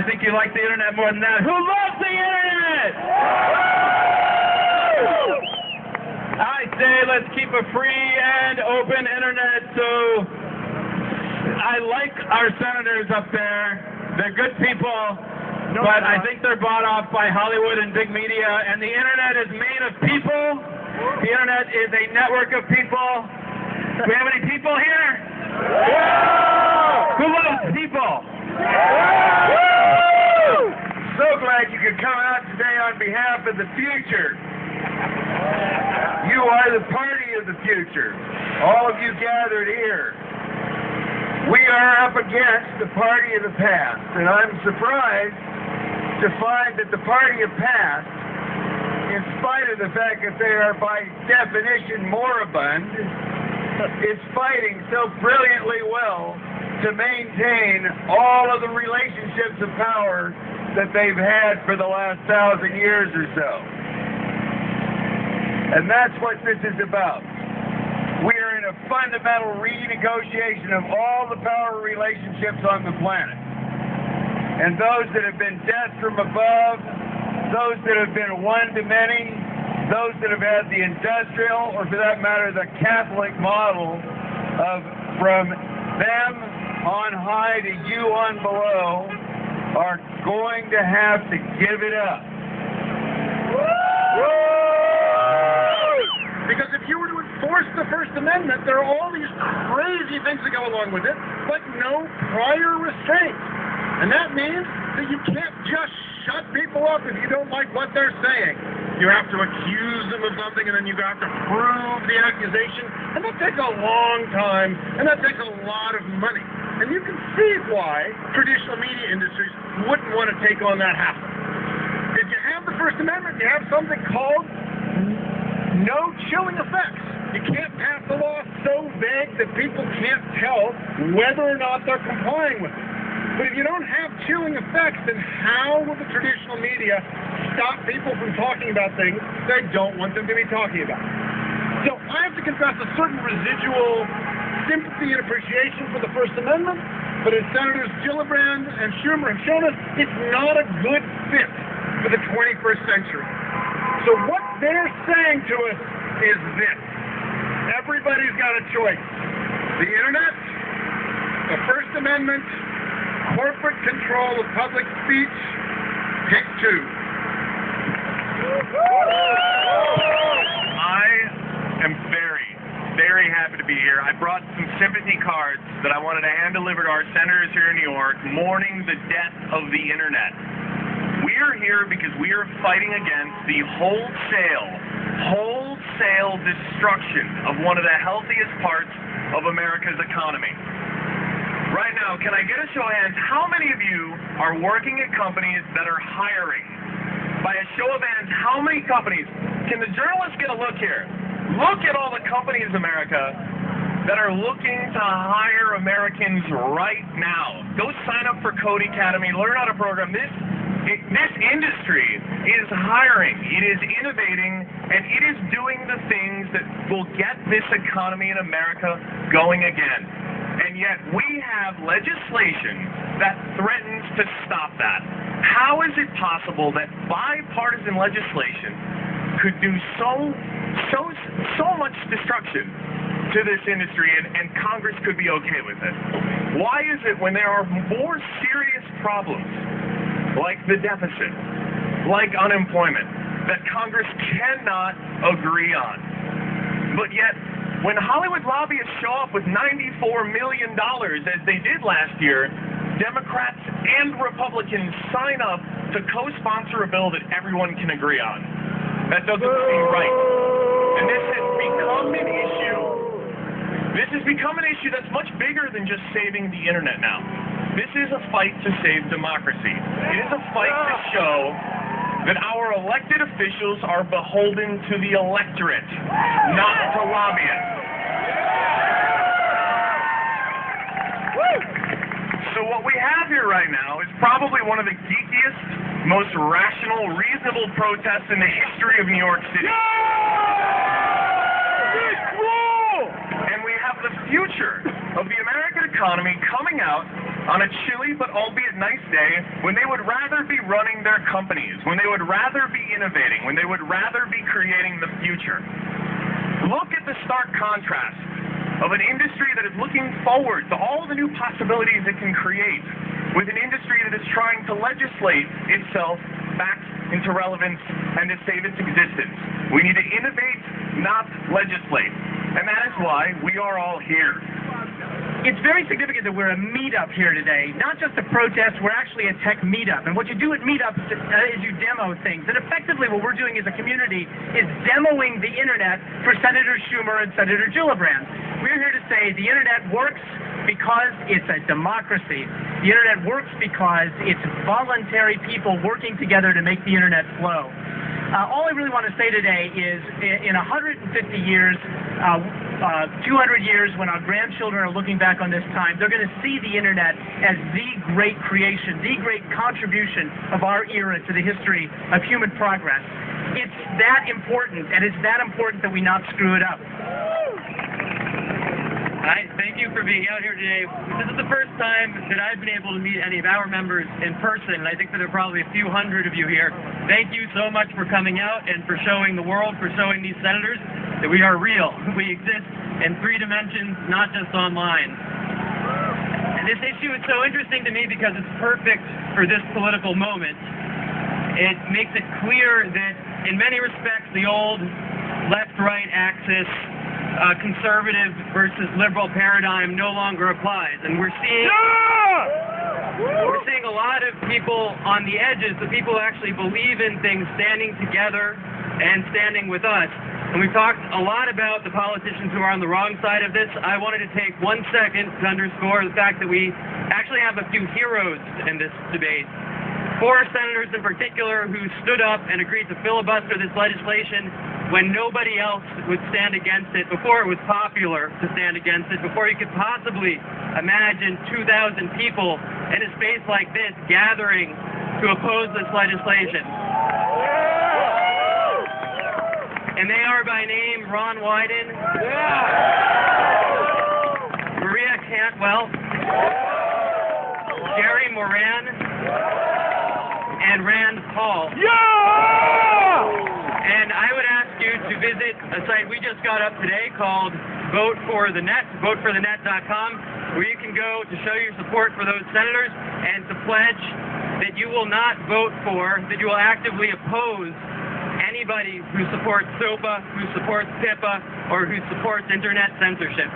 I think you like the internet more than that. Who loves the internet? I say let's keep a free and open internet. So I like our senators up there. They're good people, but I think they're bought off by Hollywood and big media. And the internet is made of people. The internet is a network of people. Do we have any people here? Who loves people? So glad you could come out today on behalf of the future. You are the party of the future. All of you gathered here. We are up against the party of the past, and I'm surprised to find that the party of past, in spite of the fact that they are by definition moribund, is fighting so brilliantly well to maintain all of the relationships of power that they've had for the last 1,000 years or so. And that's what this is about. We are in a fundamental renegotiation of all the power relationships on the planet. And those that have been death from above, those that have been one to many, those that have had the industrial, or for that matter, the Catholic model of from them on high to you on below, are going to have to give it up. Because if you were to enforce the First Amendment, there are all these crazy things that go along with it, but no prior restraints. And that means that you can't just shut people up if you don't like what they're saying. You have to accuse them of something, and then you have to prove the accusation, and that takes a long time, and that takes a lot of money. And you can see why traditional media industries wouldn't want to take on that hassle. If you have the First Amendment, you have something called no chilling effects. You can't pass a law so vague that people can't tell whether or not they're complying with it. But if you don't have chilling effects, then how will the traditional media stop people from talking about things they don't want them to be talking about? So I have to confess a certain residual sympathy and appreciation for the First Amendment, but as Senators Gillibrand and Schumer have shown us, it's not a good fit for the 21st century. So what they're saying to us is this. Everybody's got a choice. The internet, the First Amendment, corporate control of public speech, pick two. I am very happy to be here. I brought some sympathy cards that I wanted to hand deliver to our senators here in New York, mourning the death of the internet. We are here because we are fighting against the wholesale destruction of one of the healthiest parts of America's economy. Right now, can I get a show of hands? How many of you are working at companies that are hiring? By a show of hands, how many companies? Can the journalists get a look here? Look at all the companies in America that are looking to hire Americans right now. Go sign up for Code Academy, learn how to program. This industry is hiring, it is innovating, and it is doing the things that will get this economy in America going again. And yet we have legislation that threatens to stop that. How is it possible that bipartisan legislation could do so much destruction to this industry and Congress could be okay with it? Why is it when there are more serious problems like the deficit, like unemployment, that Congress cannot agree on? But yet, when Hollywood lobbyists show up with $94 million, as they did last year, Democrats and Republicans sign up to co-sponsor a bill that everyone can agree on. That doesn't seem right. And this has become an issue. This has become an issue that's much bigger than just saving the internet now. This is a fight to save democracy. It is a fight to show that our elected officials are beholden to the electorate, not to lobbyists. So what we have here right now is probably one of the geekiest, most rational, reasonable protests in the history of New York City. And we have the future of the American economy coming out on a chilly but albeit nice day when they would rather be running their companies, when they would rather be innovating, when they would rather be creating the future. Look at the stark contrast of an industry that is looking forward to all the new possibilities it can create with an industry that is trying to legislate itself back into relevance and to save its existence. We need to innovate, not legislate. And that is why we are all here. It's very significant that we're a meetup here today. Not just a protest, we're actually a tech meetup. And what you do at meetups is you demo things. And effectively what we're doing as a community is demoing the internet for Senator Schumer and Senator Gillibrand. We're here to say the internet works because it's a democracy. The internet works because it's voluntary people working together to make the internet flow. All I really want to say today is in 150 years, 200 years, when our grandchildren are looking back on this time, they're going to see the internet as the great creation, the great contribution of our era to the history of human progress. It's that important, and it's that important that we not screw it up. Hi, thank you for being out here today. This is the first time that I've been able to meet any of our members in person, and I think that there are probably a few hundred of you here. Thank you so much for coming out and for showing the world, for showing these senators that we are real. We exist in 3 dimensions, not just online. And this issue is so interesting to me because it's perfect for this political moment. It makes it clear that in many respects the old left-right axis, conservative versus liberal paradigm no longer applies, and we're seeing a lot of people on the edges, the people who actually believe in things, standing together and standing with us. And we've talked a lot about the politicians who are on the wrong side of this. I wanted to take 1 second to underscore the fact that we actually have a few heroes in this debate. 4 senators in particular who stood up and agreed to filibuster this legislation when nobody else would stand against it, before it was popular to stand against it, before you could possibly imagine 2,000 people in a space like this gathering to oppose this legislation. And they are by name Ron Wyden, Maria Cantwell, Jerry Moran, and Rand Paul. And I would ask you to visit a site we just got up today called voteforthenet.com, where you can go to show your support for those senators and to pledge that you will not vote for, that you will actively oppose anybody who supports SOPA, who supports PIPA, or who supports internet censorship.